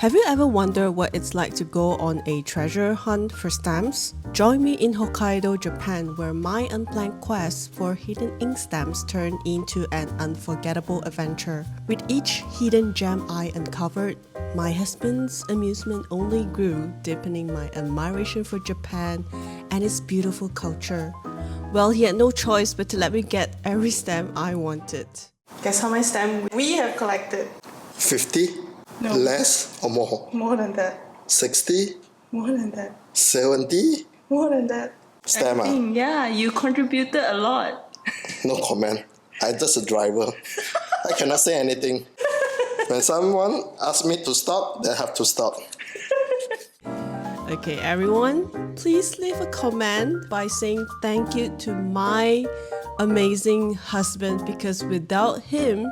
Have you ever wondered what it's like to go on a treasure hunt for stamps? Join me in Hokkaido, Japan, where my unplanned quest for hidden ink stamps turned into an unforgettable adventure. With each hidden gem I uncovered, my husband's amusement only grew, deepening my admiration for Japan and its beautiful culture. Well, he had no choice but to let me get every stamp I wanted. Guess how many stamps we have collected? 50? No. Less or more? More than that. 60? More than that. 70? More than that. Stamp? Yeah, you contributed a lot. No comment. I'm just a driver. I cannot say anything. When someone asks me to stop, they have to stop. Okay, everyone, please leave a comment by saying thank you to my amazing husband, because without him,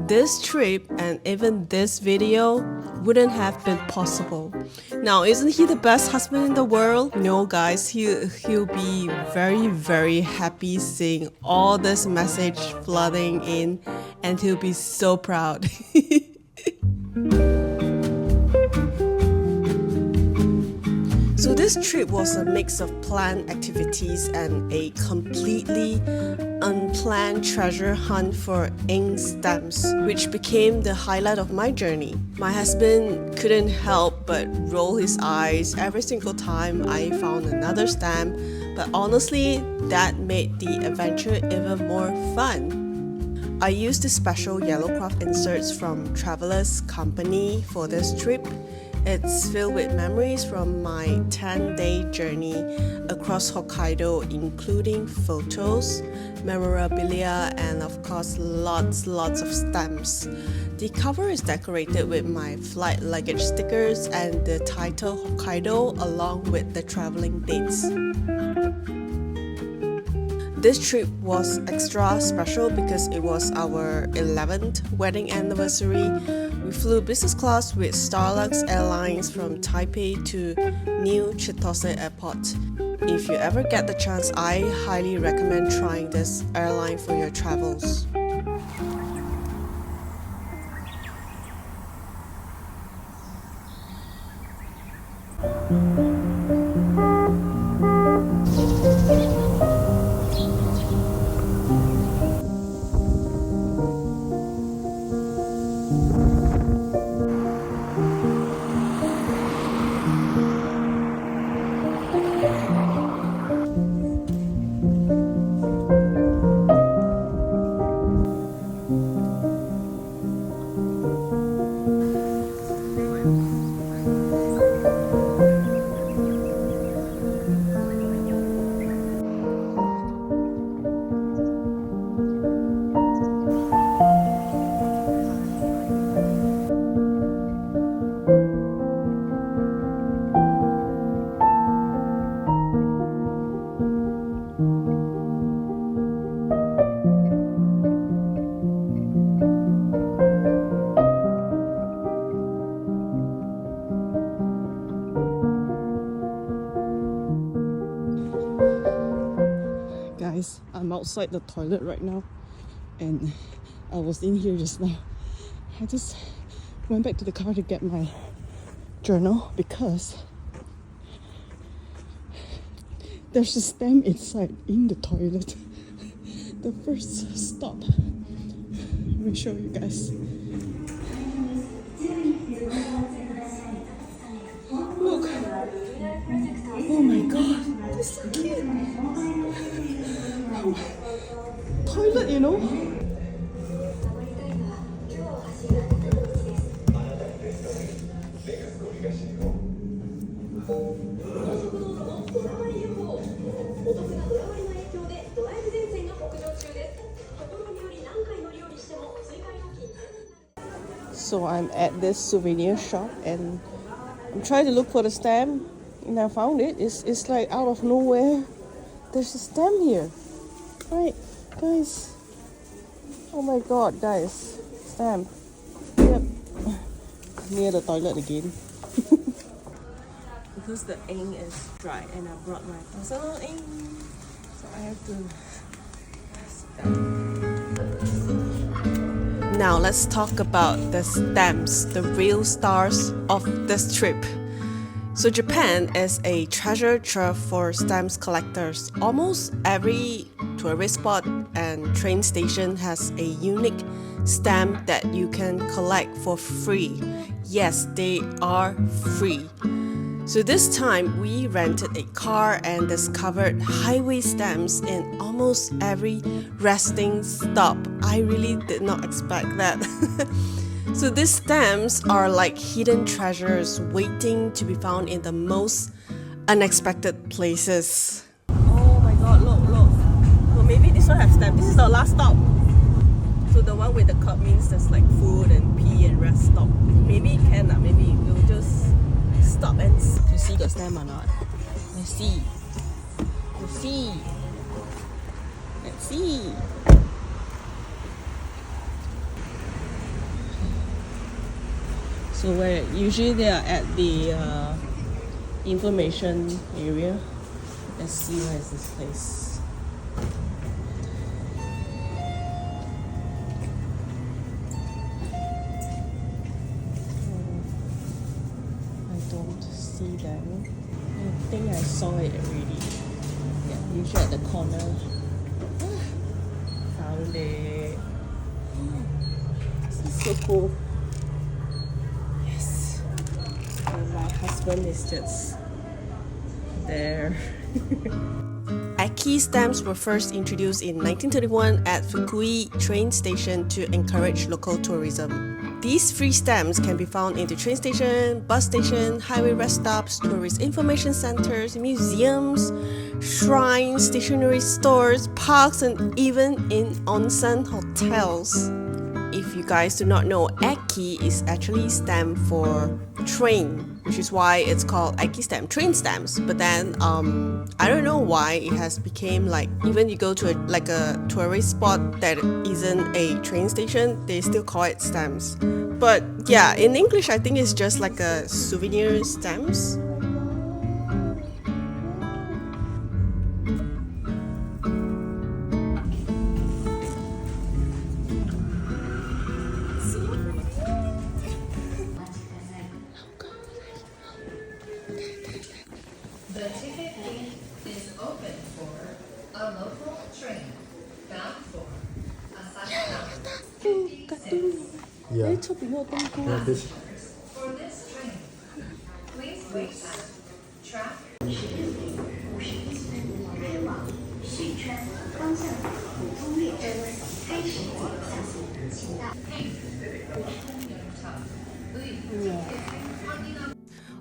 this trip and even this video wouldn't have been possible. Now, isn't he the best husband in the world? No, guys, he'll be very, very happy seeing all this message flooding in, and he'll be so proud. So this trip was a mix of planned activities and a completely unplanned treasure hunt for ink stamps, which became the highlight of my journey. My husband couldn't help but roll his eyes every single time I found another stamp, but honestly, that made the adventure even more fun. I used the special yellow craft inserts from Traveler's Company for this trip. It's filled with memories from my 10-day journey across Hokkaido, including photos, memorabilia, and of course lots of stamps. The cover is decorated with my flight luggage stickers and the title Hokkaido along with the traveling dates. This trip was extra special because it was our 11th wedding anniversary. We flew business class with Starlux Airlines from Taipei to New Chitose Airport. If you ever get the chance, I highly recommend trying this airline for your travels. Guys, I'm outside the toilet right now and I was in here just now. I just went back to the car to get my journal because there's a stamp inside in the toilet. The first stop. Let me show you guys. Look! Oh my god, that's so cute! Toilet, you know? So I'm at this souvenir shop and I'm trying to look for the stamp and I found it. It's like out of nowhere. There's a stamp here. Right, guys. Oh my god, guys. Stamp. Yep. Near the toilet again. Because the ink is dry and I brought my personal ink. So I have to stamp. Now let's talk about the stamps, the real stars of this trip. So Japan is a treasure trove for stamps collectors. Almost every tourist spot and train station has a unique stamp that you can collect for free. Yes, they are free. So this time we rented a car and discovered highway stamps in almost every resting stop. I really did not expect that. So these stamps are like hidden treasures waiting to be found in the most unexpected places. Oh my god, look. So maybe this one has stamps. This is our last stop. So the one with the cup means there's like food and pee and rest stop. Maybe it can, maybe we'll just stop and to see the stamp or not. Let's see. So where usually they are at the information area. Let's see where is this place. I don't see them. I think I saw it already. Yeah, usually at the corner. Found it. This is so cool. My husband is just there. Eki stamps were first introduced in 1931 at Fukui train station to encourage local tourism. These free stamps can be found in the train station, bus station, highway rest stops, tourist information centers, museums, shrines, stationery stores, parks, and even in onsen hotels. If you guys do not know, Eki is actually stamp for train, which is why it's called Eki stamp, train stamps. But then I don't know why it has become like, even you go to a tourist spot that isn't a train station, they still call it stamps. But yeah, in English I think it's just like a souvenir stamps. The ticket gate is open for a local train bound for Osaka. 56. Yeah. This For this train, please wait at track.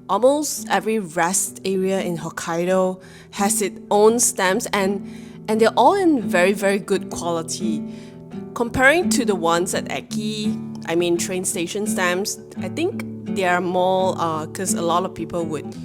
Almost every rest area in Hokkaido has its own stamps and they're all in very, very good quality. Comparing to the ones at Eki, I mean train station stamps, I think they are more because a lot of people would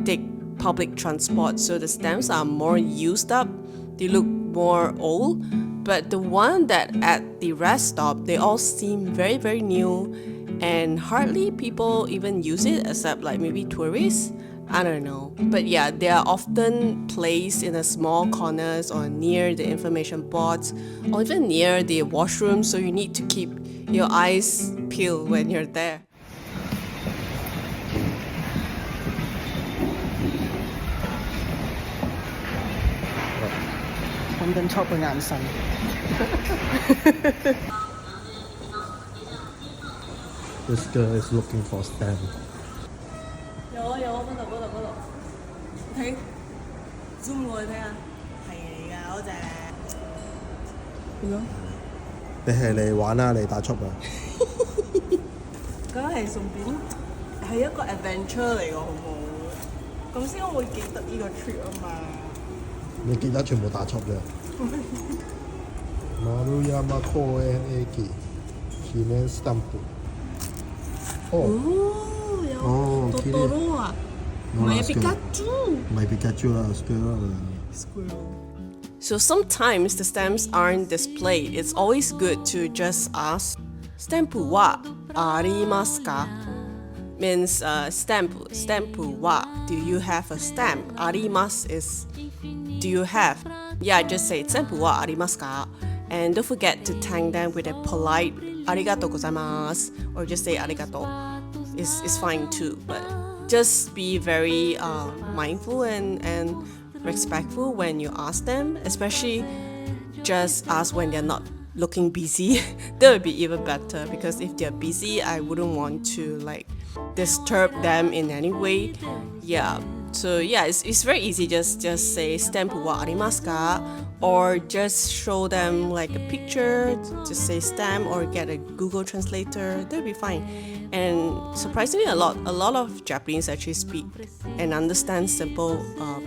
take public transport, so the stamps are more used up, they look more old. But the one that at the rest stop, they all seem very, very new and hardly people even use it except like maybe tourists. I don't know. But yeah, they are often placed in a small corners or near the information boards or even near the washroom, so you need to keep your eyes peeled when you're there. This girl is looking for stamp. 有嗰度，睇 zoom 過去睇下，係嚟㗎嗰隻。點樣？你係嚟玩啊，嚟打速啊？梗係順便係一個 adventure 嚟㗎，好冇？咁先我會記得呢個 trip 啊嘛。你記得全部打速嘅。Maruyama Koen Eki Kinen Stamp。有多多羅啊！唔係皮卡丘。唔係皮卡丘啊 ，Squirrel。So sometimes the stamps aren't displayed. It's always good to just ask, スタンプはありますか? Means stamp wa, do you have a stamp? あります is do you have? Yeah, just say スタンプはありますか? And don't forget to thank them with a polite arigatou gozaimasu or just say arigato is fine too. But just be very mindful and respectful when you ask them, especially just ask when they're not looking busy. That would be even better, because if they're busy, I wouldn't want to like disturb them in any way. Yeah. So yeah, it's very easy. Just say stamp wa arimasu ka, or just show them like a picture. Just say stamp or get a Google translator. That'll be fine. And surprisingly, a lot of Japanese actually speak and understand simple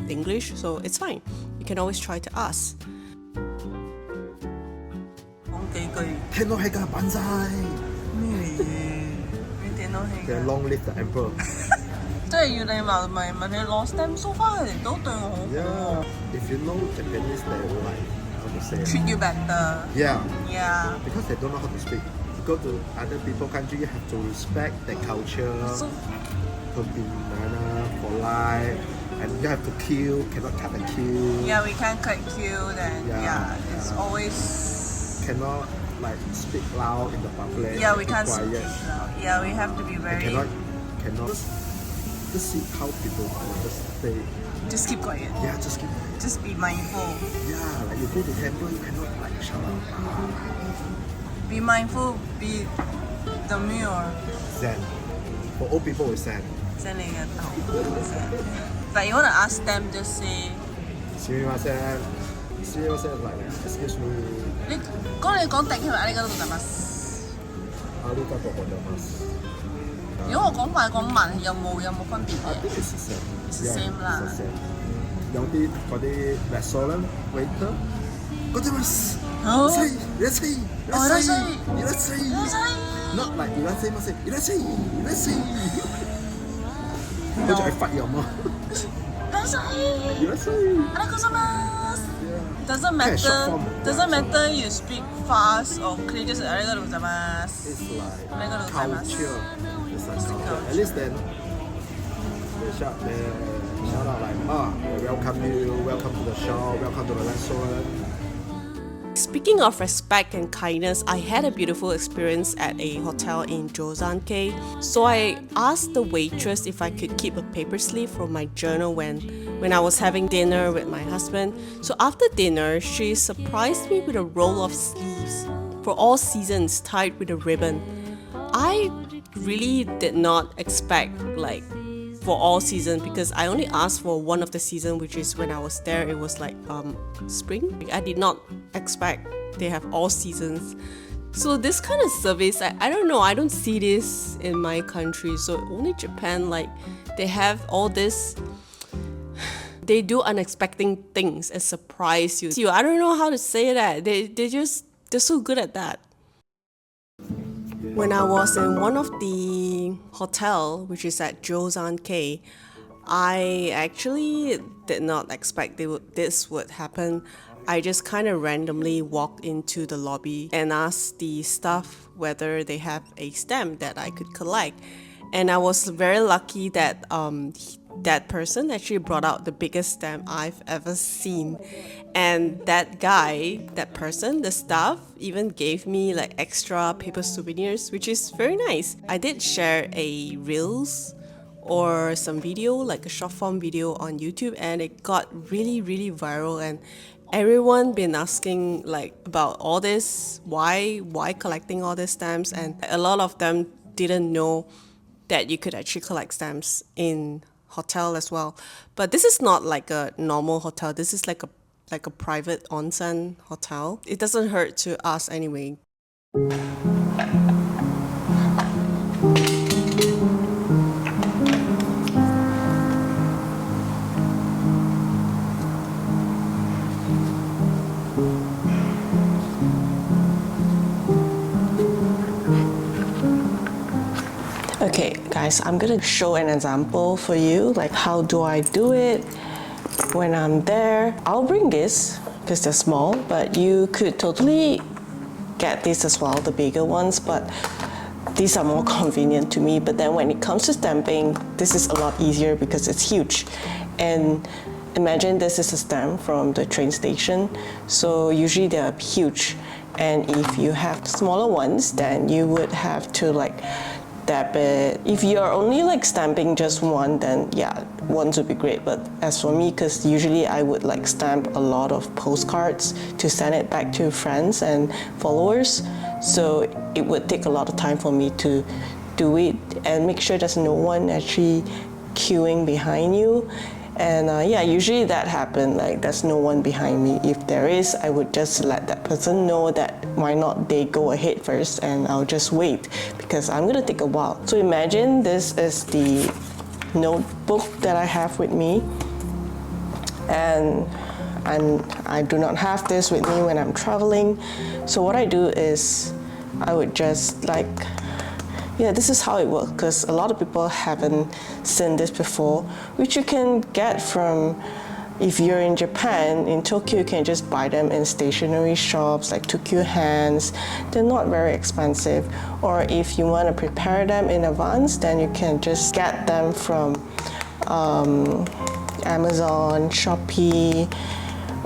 English, so it's fine. You can always try to ask. 講幾句聽到係㗎，扮晒。咩嚟嘅？你聽到係㗎？ Long live the emperor. 即係要禮貌，咪問你攞 stamp so far，佢哋都對我好好 Yeah. If you know Japanese, they will like how to say. treat you better. Yeah. Yeah. Because they don't know how to speak. You go to other people country, you have to respect their culture. So To be polite, and you have to kill, cannot cut and kill. yeah, we can't cut queue. Then Yeah, it's yeah. always Cannot like speak loud in the public. yeah. We be can't quiet. speak loud. Yeah, we have to be And very. cannot. Just see how people just say. Just keep quiet. Yeah, just keep. Just be mindful. Yeah, like you go to temple, you cannot like shut up. Be mindful. Be demure. Zen. For old people, it's Zen. 真係嘅頭。But you wanna ask them, just say. Sumimasen. Sumimasen, like excuse me. 你講定佢話你嗰度做乜？ Arigato gozaimasu. 如果我講快講慢，有冇分別 I 嘅？ think it's the same. It's the same lah. It's the same. 有啲嗰啲 restaurant waiter，嗰啲哦いらっしゃい。Not like いらっしゃいませ。いらっしゃい。好似係發音咯。いらっしゃい。いらっしゃい。ありがとうございます。Doesn't Yeah, short matter. form. Doesn't Yeah, matter you speak fast or clear. Just ありがとうございます。 It's like ありがとうございます。 culture. It's like culture. culture. At least then they shout out like, we welcome you, welcome to the shop, welcome to the restaurant. Speaking of respect and kindness, I had a beautiful experience at a hotel in Jozankei. So I asked the waitress if I could keep a paper sleeve from my journal when I was having dinner with my husband. So after dinner, she surprised me with a roll of sleeves for all seasons tied with a ribbon. I really did not expect like for all seasons, because I only asked for one of the season, which is when I was there. It was like spring. I did not expect they have all seasons. So this kind of service, I don't know, I don't see this in my country. So only Japan, like they have all this. They do unexpected things and surprise you. I don't know how to say that. They're so good at that. When I was in one of the hotel, which is at Jozankei, I actually did not expect this would happen. I just kind of randomly walked into the lobby and asked the staff whether they have a stamp that I could collect. And I was very lucky that that person actually brought out the biggest stamp I've ever seen. And that guy, that person, the staff, even gave me like extra paper souvenirs, which is very nice. I did share a reels or some video, like a short form video on YouTube, and it got really, really viral. And everyone been asking like about all this, why collecting all these stamps, and a lot of them didn't know that you could actually collect stamps in hotel as well. But this is not like a normal hotel. This is like a private onsen hotel. It doesn't hurt to ask anyway. Okay, guys, I'm gonna show an example for you, like how do I do it when I'm there. I'll bring this because they're small, but you could totally get this as well, the bigger ones, but these are more convenient to me. But then when it comes to stamping, this is a lot easier because it's huge. And imagine this is a stamp from the train station, so usually they're huge. And if you have smaller ones, then you would have to like dab it. If you're only like stamping just one, then yeah, ones would be great. But as for me, because usually I would like stamp a lot of postcards to send it back to friends and followers, so it would take a lot of time for me to do it and make sure there's no one actually queuing behind you. And yeah, usually that happens, like there's no one behind me. If there is, I would just let that person know that why not they go ahead first and I'll just wait because I'm gonna take a while. So imagine this is the notebook that I have with me, and I do not have this with me when I'm traveling. So what I do is I would just like, yeah, this is how it works, because a lot of people haven't seen this before, which you can get from, if you're in Japan, in Tokyo, you can just buy them in stationery shops like Tokyo Hands. They're not very expensive. Or if you want to prepare them in advance, then you can just get them from Amazon, Shopee,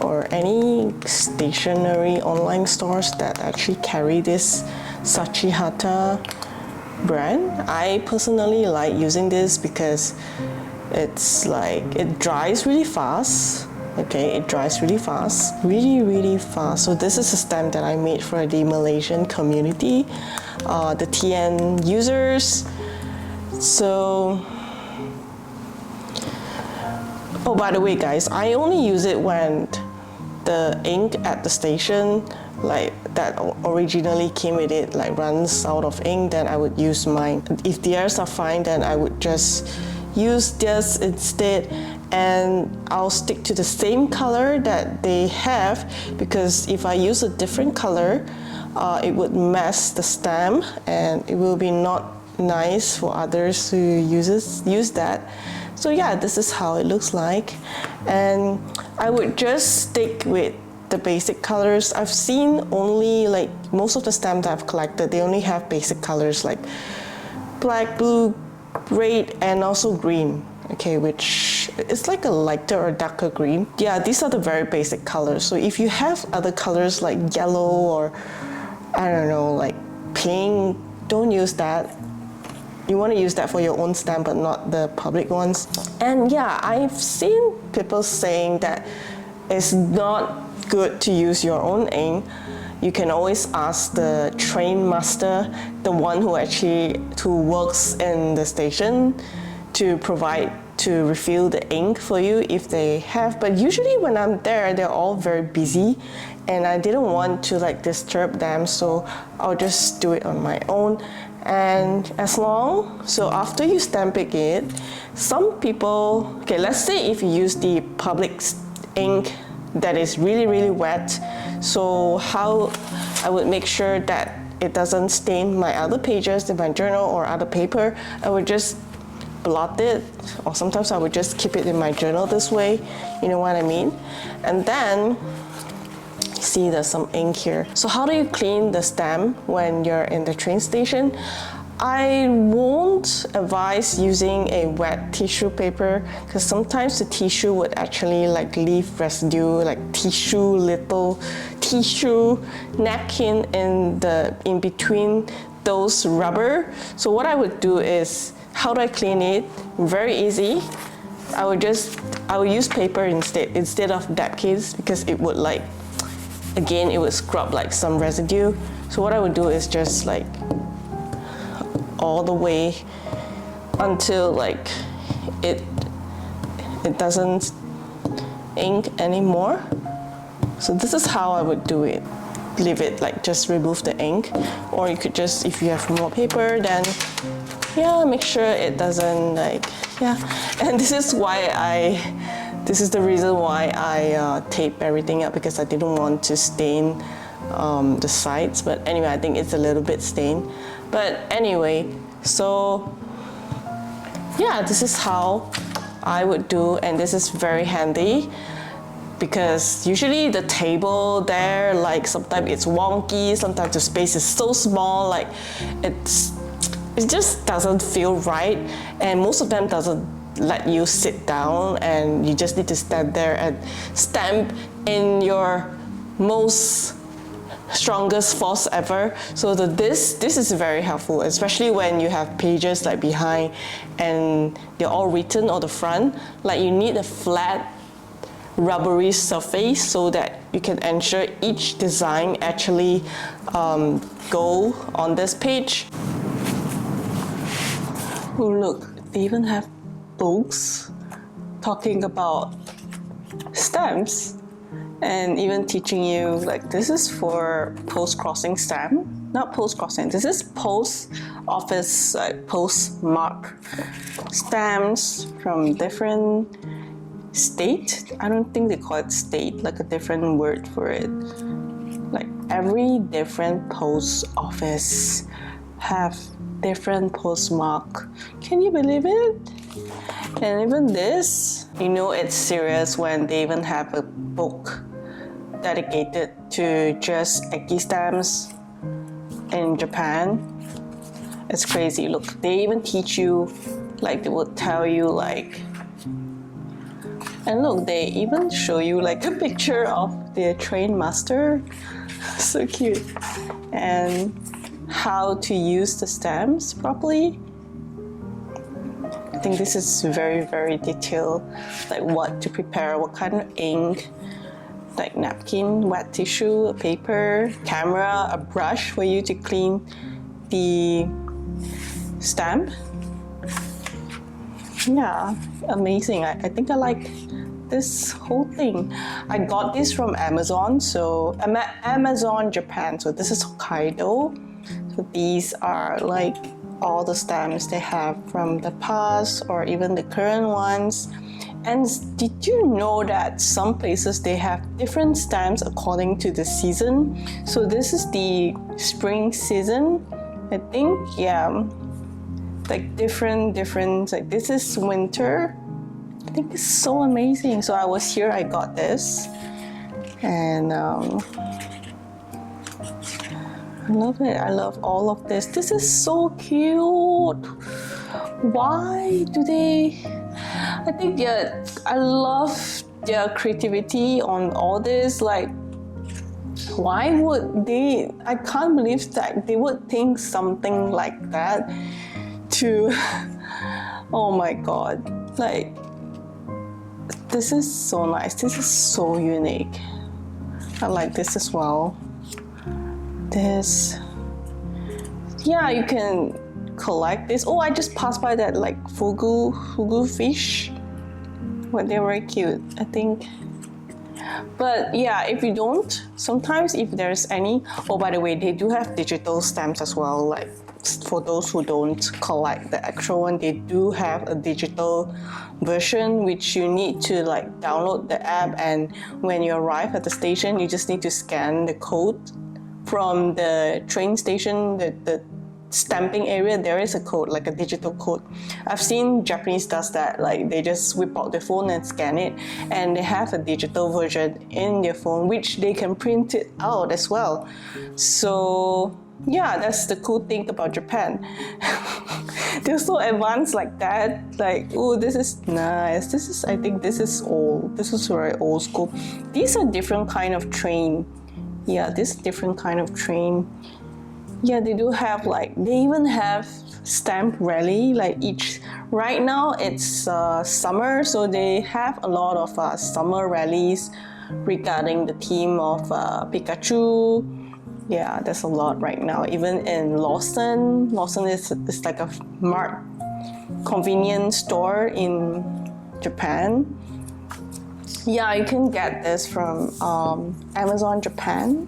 or any stationery online stores that actually carry this Sachihata brand. I personally like using this because it's like, it dries really fast. Okay, it dries really fast, really fast. So this is a stamp that I made for the Malaysian community, the TN users. So, oh, by the way guys, I only use it when the ink at the station, like that originally came with it, like runs out of ink, then I would use mine. If theirs are fine, then I would just use this instead, and I'll stick to the same color that they have, because if I use a different color, it would mess the stamp and it will be not nice for others who use that. So yeah, this is how it looks like, and I would just stick with the basic colors. I've seen only like most of the stamps I've collected, they only have basic colors like black, blue, red, and also green. Okay, which is like a lighter or darker green. Yeah, these are the very basic colors. So if you have other colors like yellow or I don't know, like pink, don't use that. You want to use that for your own stamp, but not the public ones. And yeah, I've seen people saying that it's not good to use your own ink. You can always ask the train master, the one who works in the station, to refill the ink for you if they have. But usually when I'm there, they're all very busy, and I didn't want to like disturb them, so I'll just do it on my own. And so after you stamping it, some people, okay, let's say if you use the public ink that is really wet, so how I would make sure that it doesn't stain my other pages in my journal or other paper, I would just blot it, or sometimes I would just keep it in my journal this way, you know what I mean? And then see there's some ink here. So how do you clean the stamp when you're in the train station? I won't advise using a wet tissue paper, because sometimes the tissue would actually like leave residue, like little tissue napkin in between those rubber. So what I would do is, how do I clean it? Very easy. I would use paper instead of napkins, because it would like, again, it would scrub like some residue. So what I would do is just like all the way until like it doesn't ink anymore. So this is how I would do it. Leave it like, just remove the ink, or you could just, if you have more paper, then yeah, make sure it doesn't like, yeah. And this is the reason why I tape everything up, because I didn't want to stain the sides. But anyway, I think it's a little bit stained. But anyway, so yeah, this is how I would do, and this is very handy, because usually the table there, like sometimes it's wonky, sometimes the space is so small, like it just doesn't feel right, and most of them doesn't let you sit down, and you just need to stand there and stamp in your most strongest force ever. So this is very helpful, especially when you have pages like behind and they're all written on the front. Like you need a flat rubbery surface so that you can ensure each design actually go on this page. Oh look, they even have books talking about stamps and even teaching you like this is for post-crossing stamp. Not post-crossing, this is post office postmark stamps from different state. I don't think they call it state, like a different word for it. Like every different post office have different postmark. Can you believe it? And even this, you know it's serious when they even have a book dedicated to just Eki stamps in Japan. It's crazy. Look, they even teach you, like they will tell you like, and look, they even show you like a picture of the train master. So cute. And how to use the stamps properly. I think this is very, very detailed, like what to prepare, what kind of ink, like napkin, wet tissue, a paper, camera, a brush for you to clean the stamp. Yeah, amazing. I think I like this whole thing. I got this from Amazon, so I'm at Amazon Japan, so this is Hokkaido. So these are like all the stamps they have from the past or even the current ones. And did you know that some places they have different stamps according to the season? So this is the spring season, I think. Yeah, like different, like this is winter. I think it's so amazing. So I was here, I got this. And I love it. I love all of this. This is so cute. Why do they... I think I love their creativity on all this. Like, why would they... I can't believe that they would think something like that to... Oh my God. Like, this is so nice. This is so unique. I like this as well. This, yeah, you can collect this. Oh, I just passed by that like fugu fish. But they're very cute, I think. But yeah, if you don't, sometimes if there's any, oh, by the way, they do have digital stamps as well. Like for those who don't collect the actual one, they do have a digital version which you need to like download the app, and when you arrive at the station, you just need to scan the code from the train station, the stamping area. There is a code, like a digital code. I've seen Japanese does that, like they just whip out their phone and scan it, and they have a digital version in their phone which they can print it out as well. So yeah, that's the cool thing about Japan. They're so advanced like that. Like, oh, this is nice. I think this is old. This is very old school. These are different kind of train. Yeah, this different kind of train. Yeah, they do have like, they even have stamp rally, like each, right now it's summer, so they have a lot of summer rallies regarding the theme of Pikachu. Yeah, there's a lot right now. Even in Lawson is like a mart convenience store in Japan. Yeah, you can get this from Amazon Japan.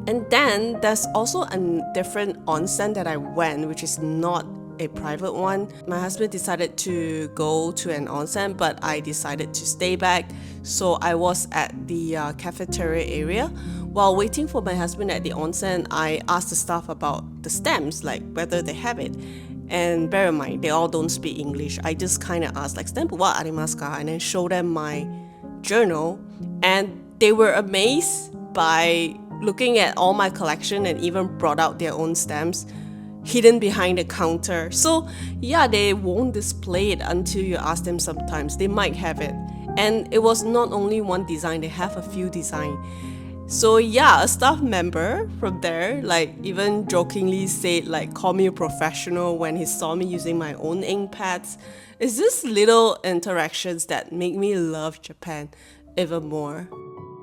And then there's also a different onsen that I went, which is not a private one. My husband decided to go to an onsen, but I decided to stay back. So I was at the cafeteria area. While waiting for my husband at the onsen, I asked the staff about the stamps, like whether they have it. And bear in mind, they all don't speak English. I just kind of asked, like, stamp wa arimasu ka? And then show them my journal. And they were amazed by looking at all my collection and even brought out their own stamps hidden behind the counter. So yeah, they won't display it until you ask them sometimes. They might have it. And it was not only one design, they have a few designs. So yeah, a staff member from there like even jokingly said like call me a professional when he saw me using my own ink pads. It's just little interactions that make me love Japan even more.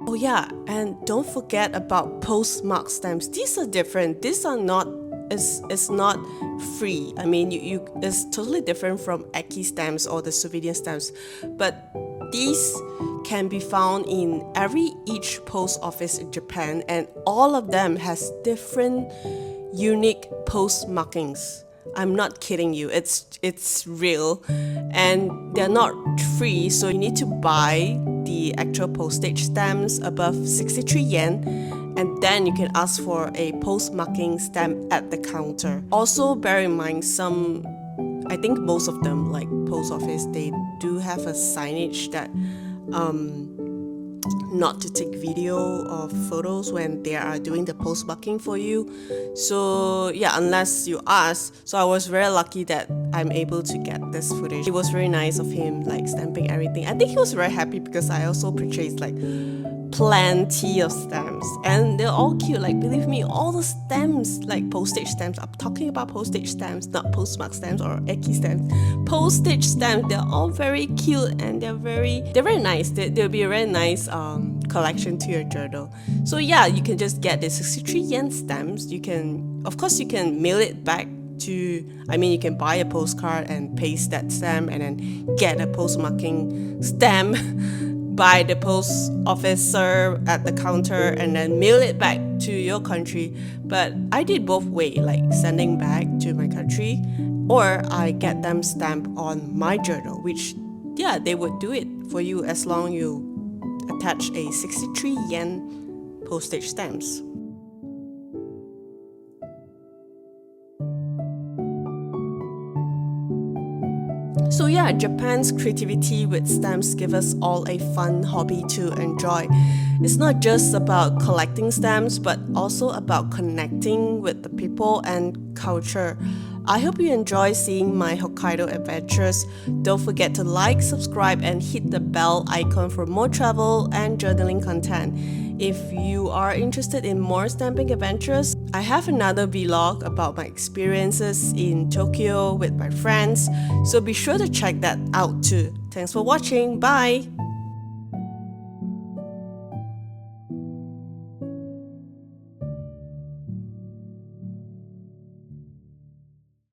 Oh yeah, and don't forget about postmark stamps. These are different. These are not it's not free. I mean you it's totally different from eki stamps or the souvenir stamps. But these can be found in each post office in Japan, and all of them has different unique post markings. I'm not kidding you. It's real, and they're not free. So you need to buy the actual postage stamps above 63 yen, and then you can ask for a postmarking stamp at the counter. Also, bear in mind I think most of them, like post office, they do have a signage that not to take video or photos when they are doing the postmarking for you. So yeah, unless you ask. So I was very lucky that I'm able to get this footage. It was very nice of him like stamping everything. I think he was very happy because I also purchased like plenty of stamps, and they're all cute. Like believe me, all the stamps, like postage stamps, I'm talking about postage stamps, not postmark stamps or eki stamps. Postage stamps, they're all very cute, and they're very nice. They'll be a very nice collection to your journal. So yeah, you can just get the 63 yen stamps. You can mail it back to, you can buy a postcard and paste that stamp and then get a postmarking stamp by the post officer at the counter and then mail it back to your country. But I did both way, like sending back to my country, or I get them stamped on my journal, which yeah, they would do it for you as long you attach a 63 yen postage stamps. So yeah, Japan's creativity with stamps give us all a fun hobby to enjoy. It's not just about collecting stamps, but also about connecting with the people and culture. I hope you enjoy seeing my Hokkaido adventures. Don't forget to like, subscribe, and hit the bell icon for more travel and journaling content. If you are interested in more stamping adventures, I have another vlog about my experiences in Tokyo with my friends, so be sure to check that out too. Thanks for watching, bye!